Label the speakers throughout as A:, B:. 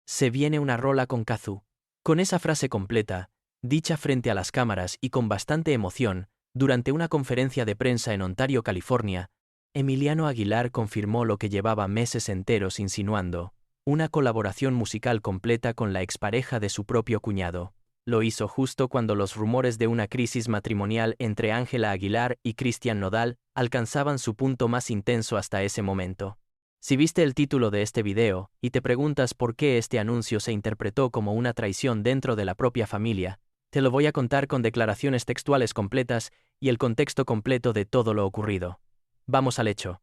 A: Se viene una rola con Kazu. Con esa frase completa, dicha frente a las cámaras y con bastante emoción, durante una conferencia de prensa en Ontario, California, Emiliano Aguilar confirmó lo que llevaba meses enteros insinuando: una colaboración musical completa con la expareja de su propio cuñado. Lo hizo justo cuando los rumores de una crisis matrimonial entre Ángela Aguilar y Cristian Nodal alcanzaban su punto más intenso hasta ese momento. Si viste el título de este video y te preguntas por qué este anuncio se interpretó como una traición dentro de la propia familia, te lo voy a contar con declaraciones textuales completas y el contexto completo de todo lo ocurrido. Vamos al hecho.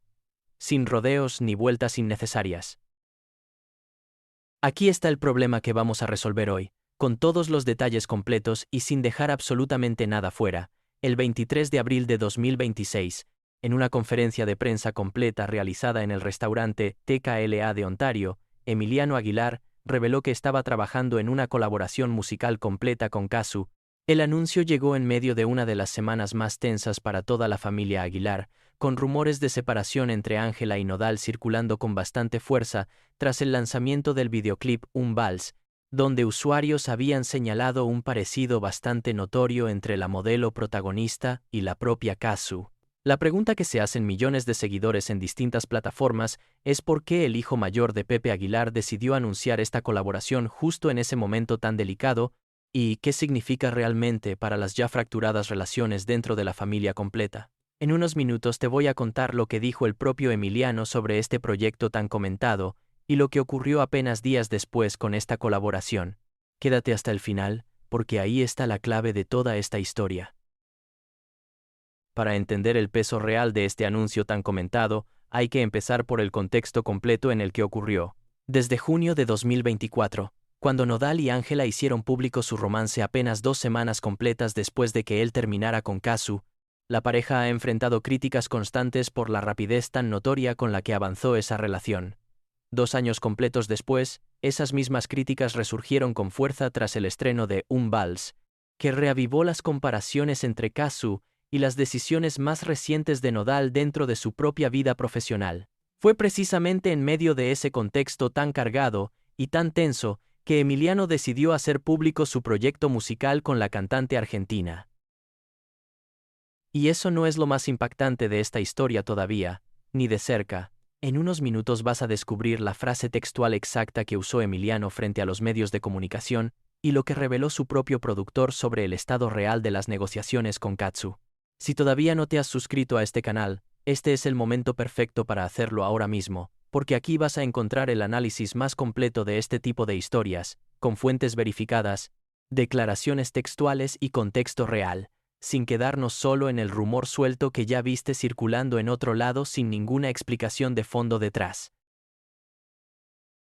A: Sin rodeos ni vueltas innecesarias. Aquí está el problema que vamos a resolver hoy, con todos los detalles completos y sin dejar absolutamente nada fuera. El 23 de abril de 2026, en una conferencia de prensa completa realizada en el restaurante TKLA de Ontario, Emiliano Aguilar reveló que estaba trabajando en una colaboración musical completa con Kazu. El anuncio llegó en medio de una de las semanas más tensas para toda la familia Aguilar, con rumores de separación entre Ángela y Nodal circulando con bastante fuerza tras el lanzamiento del videoclip Un Vals, donde usuarios habían señalado un parecido bastante notorio entre la modelo protagonista y la propia Kazu. La pregunta que se hacen millones de seguidores en distintas plataformas es por qué el hijo mayor de Pepe Aguilar decidió anunciar esta colaboración justo en ese momento tan delicado, y qué significa realmente para las ya fracturadas relaciones dentro de la familia completa. En unos minutos te voy a contar lo que dijo el propio Emiliano sobre este proyecto tan comentado y lo que ocurrió apenas días después con esta colaboración. Quédate hasta el final, porque ahí está la clave de toda esta historia. Para entender el peso real de este anuncio tan comentado, hay que empezar por el contexto completo en el que ocurrió. Desde junio de 2024, cuando Nodal y Ángela hicieron público su romance apenas 2 semanas completas después de que él terminara con Kazu, la pareja ha enfrentado críticas constantes por la rapidez tan notoria con la que avanzó esa relación. 2 años completos después, esas mismas críticas resurgieron con fuerza tras el estreno de Un Vals, que reavivó las comparaciones entre Kazu y las decisiones más recientes de Nodal dentro de su propia vida profesional. Fue precisamente en medio de ese contexto tan cargado y tan tenso que Emiliano decidió hacer público su proyecto musical con la cantante argentina. Y eso no es lo más impactante de esta historia todavía, ni de cerca. En unos minutos vas a descubrir la frase textual exacta que usó Emiliano frente a los medios de comunicación y lo que reveló su propio productor sobre el estado real de las negociaciones con Kazu. Si todavía no te has suscrito a este canal, este es el momento perfecto para hacerlo ahora mismo, porque aquí vas a encontrar el análisis más completo de este tipo de historias, con fuentes verificadas, declaraciones textuales y contexto real, sin quedarnos solo en el rumor suelto que ya viste circulando en otro lado sin ninguna explicación de fondo detrás.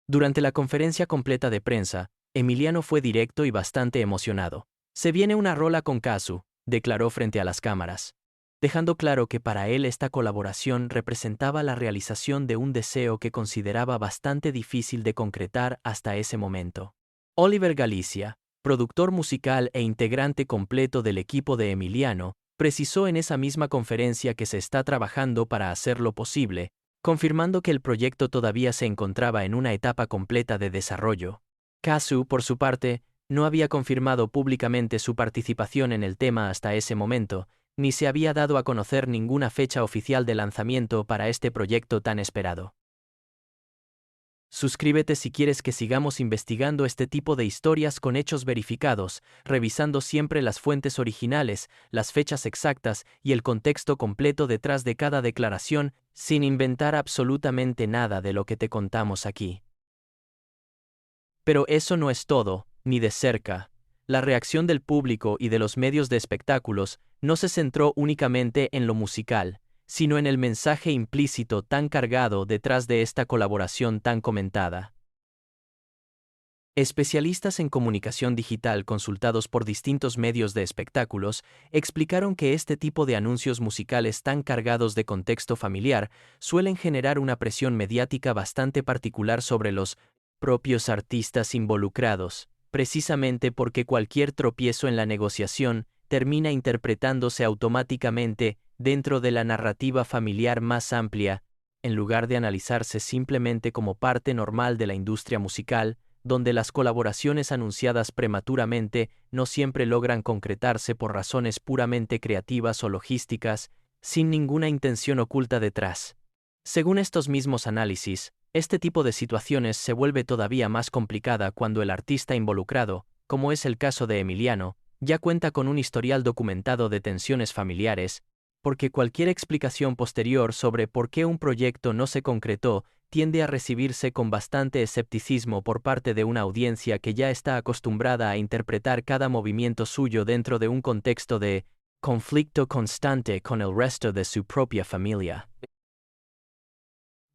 A: Durante la conferencia completa de prensa, Emiliano fue directo y bastante emocionado. Se viene una rola con Kazu, declaró frente a las cámaras, dejando claro que para él esta colaboración representaba la realización de un deseo que consideraba bastante difícil de concretar hasta ese momento. Oliver Galicia, productor musical e integrante completo del equipo de Emiliano, precisó en esa misma conferencia que se está trabajando para hacerlo posible, confirmando que el proyecto todavía se encontraba en una etapa completa de desarrollo. Kazu, por su parte, no había confirmado públicamente su participación en el tema hasta ese momento, ni se había dado a conocer ninguna fecha oficial de lanzamiento para este proyecto tan esperado. Suscríbete si quieres que sigamos investigando este tipo de historias con hechos verificados, revisando siempre las fuentes originales, las fechas exactas y el contexto completo detrás de cada declaración, sin inventar absolutamente nada de lo que te contamos aquí. Pero eso no es todo, ni de cerca. La reacción del público y de los medios de espectáculos no se centró únicamente en lo musical, sino en el mensaje implícito tan cargado detrás de esta colaboración tan comentada. Especialistas en comunicación digital consultados por distintos medios de espectáculos explicaron que este tipo de anuncios musicales tan cargados de contexto familiar suelen generar una presión mediática bastante particular sobre los propios artistas involucrados, precisamente porque cualquier tropiezo en la negociación termina interpretándose automáticamente dentro de la narrativa familiar más amplia, en lugar de analizarse simplemente como parte normal de la industria musical. donde las colaboraciones anunciadas prematuramente no siempre logran concretarse por razones puramente creativas o logísticas, sin ninguna intención oculta detrás. Según estos mismos análisis, este tipo de situaciones se vuelve todavía más complicada cuando el artista involucrado, como es el caso de Emiliano, ya cuenta con un historial documentado de tensiones familiares, porque cualquier explicación posterior sobre por qué un proyecto no se concretó tiende a recibirse con bastante escepticismo por parte de una audiencia que ya está acostumbrada a interpretar cada movimiento suyo dentro de un contexto de conflicto constante con el resto de su propia familia.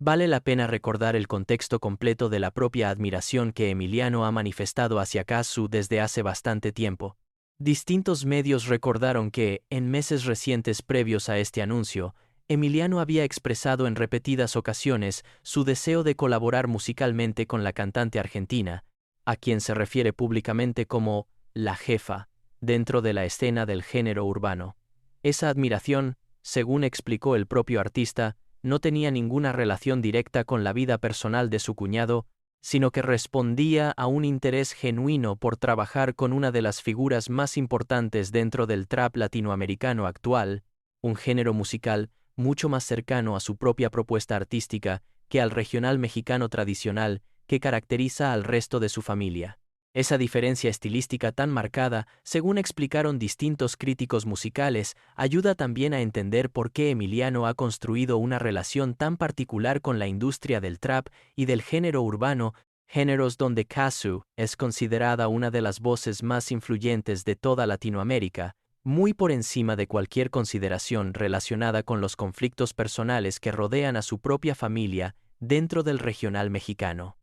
A: Vale la pena recordar el contexto completo de la propia admiración que Emiliano ha manifestado hacia Kazu desde hace bastante tiempo. Distintos medios recordaron que, en meses recientes previos a este anuncio, Emiliano había expresado en repetidas ocasiones su deseo de colaborar musicalmente con la cantante argentina, a quien se refiere públicamente como la jefa, dentro de la escena del género urbano. Esa admiración, según explicó el propio artista, no tenía ninguna relación directa con la vida personal de su cuñado, sino que respondía a un interés genuino por trabajar con una de las figuras más importantes dentro del trap latinoamericano actual, un género musical mucho más cercano a su propia propuesta artística que al regional mexicano tradicional que caracteriza al resto de su familia. Esa diferencia estilística tan marcada, según explicaron distintos críticos musicales, ayuda también a entender por qué Emiliano ha construido una relación tan particular con la industria del trap y del género urbano, géneros donde Kazu es considerada una de las voces más influyentes de toda Latinoamérica, muy por encima de cualquier consideración relacionada con los conflictos personales que rodean a su propia familia dentro del regional mexicano.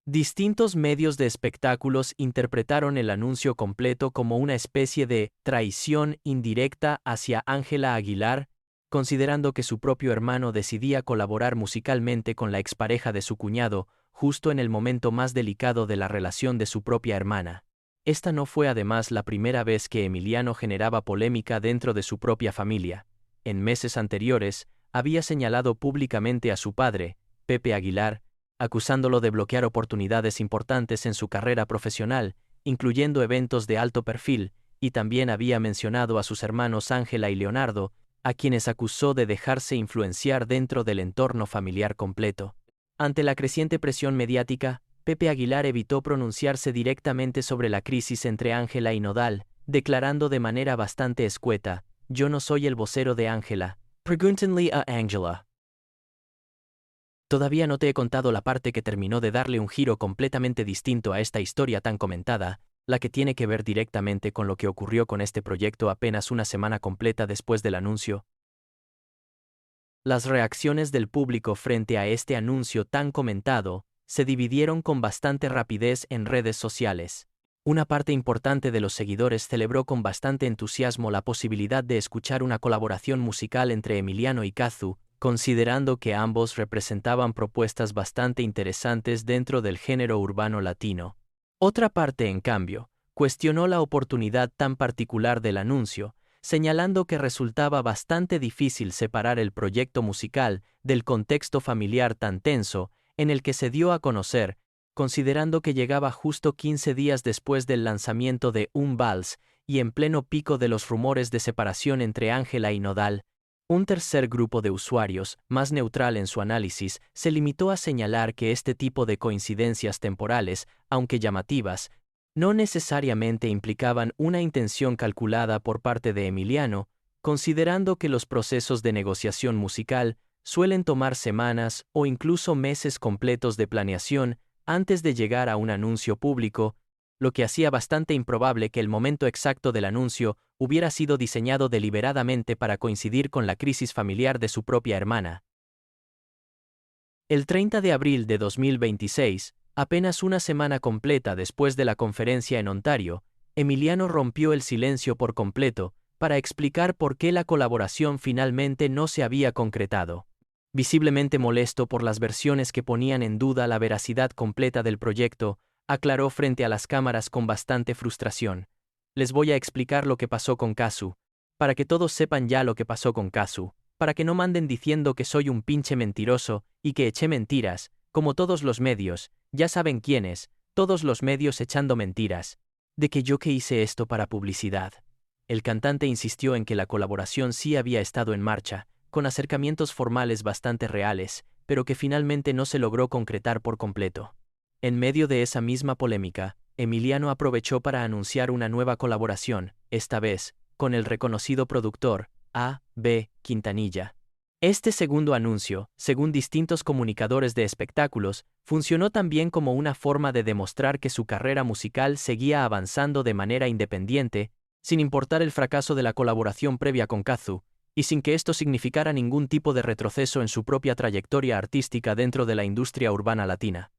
A: Distintos medios de espectáculos interpretaron el anuncio completo como una especie de traición indirecta hacia Ángela Aguilar, considerando que su propio hermano decidía colaborar musicalmente con la expareja de su cuñado, justo en el momento más delicado de la relación de su propia hermana. Esta no fue además la primera vez que Emiliano generaba polémica dentro de su propia familia. En meses anteriores, había señalado públicamente a su padre, Pepe Aguilar, acusándolo de bloquear oportunidades importantes en su carrera profesional, incluyendo eventos de alto perfil, y también había mencionado a sus hermanos Ángela y Leonardo, a quienes acusó de dejarse influenciar dentro del entorno familiar completo. Ante la creciente presión mediática, Pepe Aguilar evitó pronunciarse directamente sobre la crisis entre Ángela y Nodal, declarando de manera bastante escueta: "Yo no soy el vocero de Ángela. Pregúntenle a Ángela". Todavía no te he contado la parte que terminó de darle un giro completamente distinto a esta historia tan comentada, la que tiene que ver directamente con lo que ocurrió con este proyecto apenas una semana completa después del anuncio. Las reacciones del público frente a este anuncio tan comentado se dividieron con bastante rapidez en redes sociales. Una parte importante de los seguidores celebró con bastante entusiasmo la posibilidad de escuchar una colaboración musical entre Emiliano y Kazu, considerando que ambos representaban propuestas bastante interesantes dentro del género urbano latino. Otra parte, en cambio, cuestionó la oportunidad tan particular del anuncio, señalando que resultaba bastante difícil separar el proyecto musical del contexto familiar tan tenso en el que se dio a conocer, considerando que llegaba justo 15 días después del lanzamiento de Un Vals y en pleno pico de los rumores de separación entre Ángela y Nodal. Un tercer grupo de usuarios, más neutral en su análisis, se limitó a señalar que este tipo de coincidencias temporales, aunque llamativas, no necesariamente implicaban una intención calculada por parte de Emiliano, considerando que los procesos de negociación musical suelen tomar semanas o incluso meses completos de planeación antes de llegar a un anuncio público, lo que hacía bastante improbable que el momento exacto del anuncio hubiera sido diseñado deliberadamente para coincidir con la crisis familiar de su propia hermana. El 30 de abril de 2026, apenas una semana completa después de la conferencia en Ontario, Emiliano rompió el silencio por completo para explicar por qué la colaboración finalmente no se había concretado. Visiblemente molesto por las versiones que ponían en duda la veracidad completa del proyecto, aclaró frente a las cámaras con bastante frustración: "Les voy a explicar lo que pasó con Kazu, para que todos sepan ya lo que pasó con Kazu, para que no manden diciendo que soy un pinche mentiroso y que eché mentiras. como todos los medios, ya saben quiénes, todos los medios echando mentiras, de que yo que hice esto para publicidad. El cantante insistió en que la colaboración sí había estado en marcha, con acercamientos formales bastante reales, pero que finalmente no se logró concretar por completo. En medio de esa misma polémica, Emiliano aprovechó para anunciar una nueva colaboración, esta vez, con el reconocido productor, A. B. Quintanilla. Este segundo anuncio, según distintos comunicadores de espectáculos, funcionó también como una forma de demostrar que su carrera musical seguía avanzando de manera independiente, sin importar el fracaso de la colaboración previa con Cazzu, y sin que esto significara ningún tipo de retroceso en su propia trayectoria artística dentro de la industria urbana latina.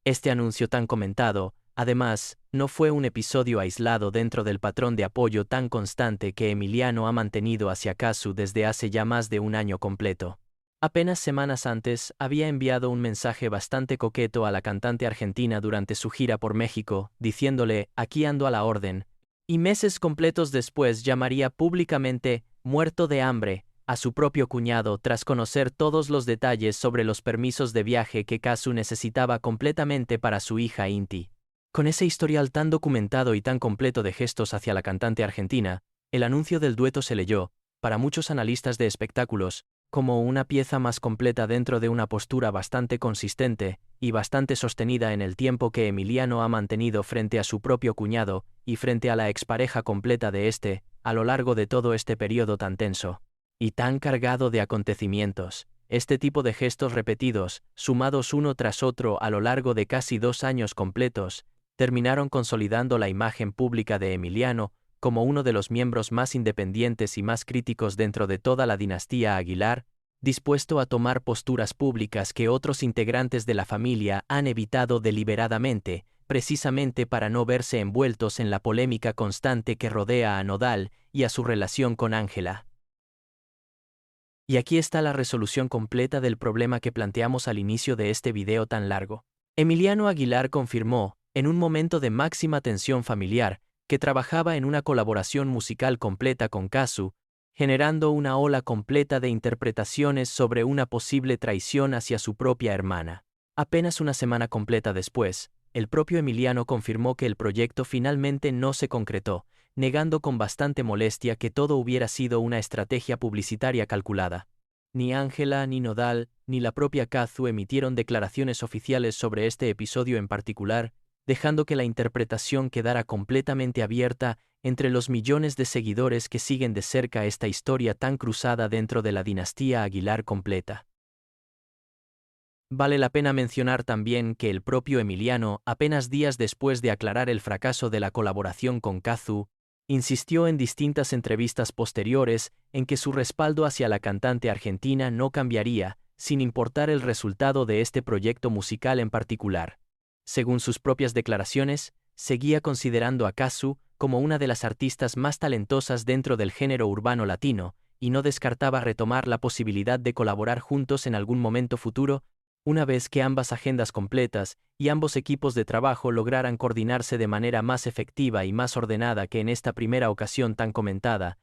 A: Este anuncio tan comentado, además, no fue un episodio aislado dentro del patrón de apoyo tan constante que Emiliano ha mantenido hacia Cazzu desde hace ya más de un año completo. Apenas semanas antes, había enviado un mensaje bastante coqueto a la cantante argentina durante su gira por México, diciéndole, aquí ando a la orden, y meses completos después llamaría públicamente, muerto de hambre, a su propio cuñado tras conocer todos los detalles sobre los permisos de viaje que Cazzu necesitaba completamente para su hija Inti. Con ese historial tan documentado y tan completo de gestos hacia la cantante argentina, el anuncio del dueto se leyó, para muchos analistas de espectáculos, como una pieza más completa dentro de una postura bastante consistente y bastante sostenida en el tiempo que Emiliano ha mantenido frente a su propio cuñado y frente a la expareja completa de este, a lo largo de todo este periodo tan tenso y tan cargado de acontecimientos. Este tipo de gestos repetidos, sumados uno tras otro a lo largo de casi 2 años completos, terminaron consolidando la imagen pública de Emiliano como uno de los miembros más independientes y más críticos dentro de toda la dinastía Aguilar, dispuesto a tomar posturas públicas que otros integrantes de la familia han evitado deliberadamente, precisamente para no verse envueltos en la polémica constante que rodea a Nodal y a su relación con Ángela. Y aquí está la resolución completa del problema que planteamos al inicio de este video tan largo. Emiliano Aguilar confirmó, en un momento de máxima tensión familiar, que trabajaba en una colaboración musical completa con Cazzu, generando una ola completa de interpretaciones sobre una posible traición hacia su propia hermana. Apenas una semana completa después, el propio Emiliano confirmó que el proyecto finalmente no se concretó, negando con bastante molestia que todo hubiera sido una estrategia publicitaria calculada. Ni Ángela, ni Nodal, ni la propia Cazzu emitieron declaraciones oficiales sobre este episodio en particular, dejando que la interpretación quedara completamente abierta entre los millones de seguidores que siguen de cerca esta historia tan cruzada dentro de la dinastía Aguilar completa. Vale la pena mencionar también que el propio Emiliano, apenas días después de aclarar el fracaso de la colaboración con Cazzu, insistió en distintas entrevistas posteriores en que su respaldo hacia la cantante argentina no cambiaría, sin importar el resultado de este proyecto musical en particular. Según sus propias declaraciones, seguía considerando a Cazzu como una de las artistas más talentosas dentro del género urbano latino, y no descartaba retomar la posibilidad de colaborar juntos en algún momento futuro, una vez que ambas agendas completas y ambos equipos de trabajo lograran coordinarse de manera más efectiva y más ordenada que en esta primera ocasión tan comentada.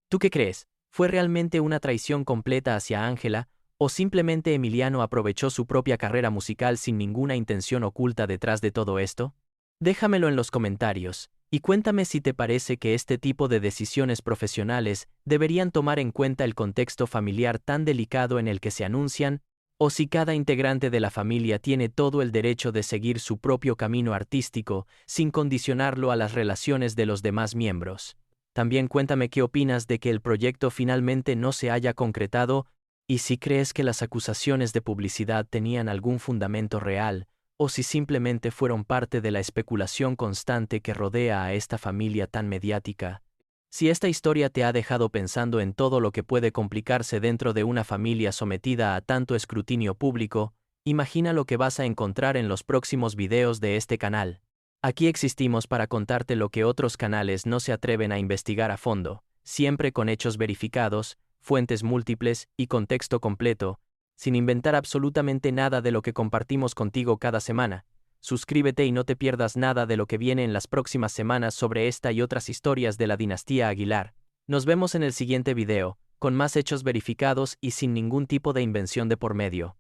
A: ¿Tú qué crees? ¿Fue realmente una traición completa hacia Ángela, o simplemente Emiliano aprovechó su propia carrera musical sin ninguna intención oculta detrás de todo esto? Déjamelo en los comentarios, y cuéntame si te parece que este tipo de decisiones profesionales deberían tomar en cuenta el contexto familiar tan delicado en el que se anuncian, o si cada integrante de la familia tiene todo el derecho de seguir su propio camino artístico sin condicionarlo a las relaciones de los demás miembros. También cuéntame qué opinas de que el proyecto finalmente no se haya concretado, y si crees que las acusaciones de publicidad tenían algún fundamento real, o si simplemente fueron parte de la especulación constante que rodea a esta familia tan mediática. Si esta historia te ha dejado pensando en todo lo que puede complicarse dentro de una familia sometida a tanto escrutinio público, imagina lo que vas a encontrar en los próximos videos de este canal. Aquí existimos para contarte lo que otros canales no se atreven a investigar a fondo, siempre con hechos verificados, fuentes múltiples y contexto completo, sin inventar absolutamente nada de lo que compartimos contigo cada semana. Suscríbete y no te pierdas nada de lo que viene en las próximas semanas sobre esta y otras historias de la dinastía Aguilar. Nos vemos en el siguiente video. con más hechos verificados y sin ningún tipo de invención de por medio.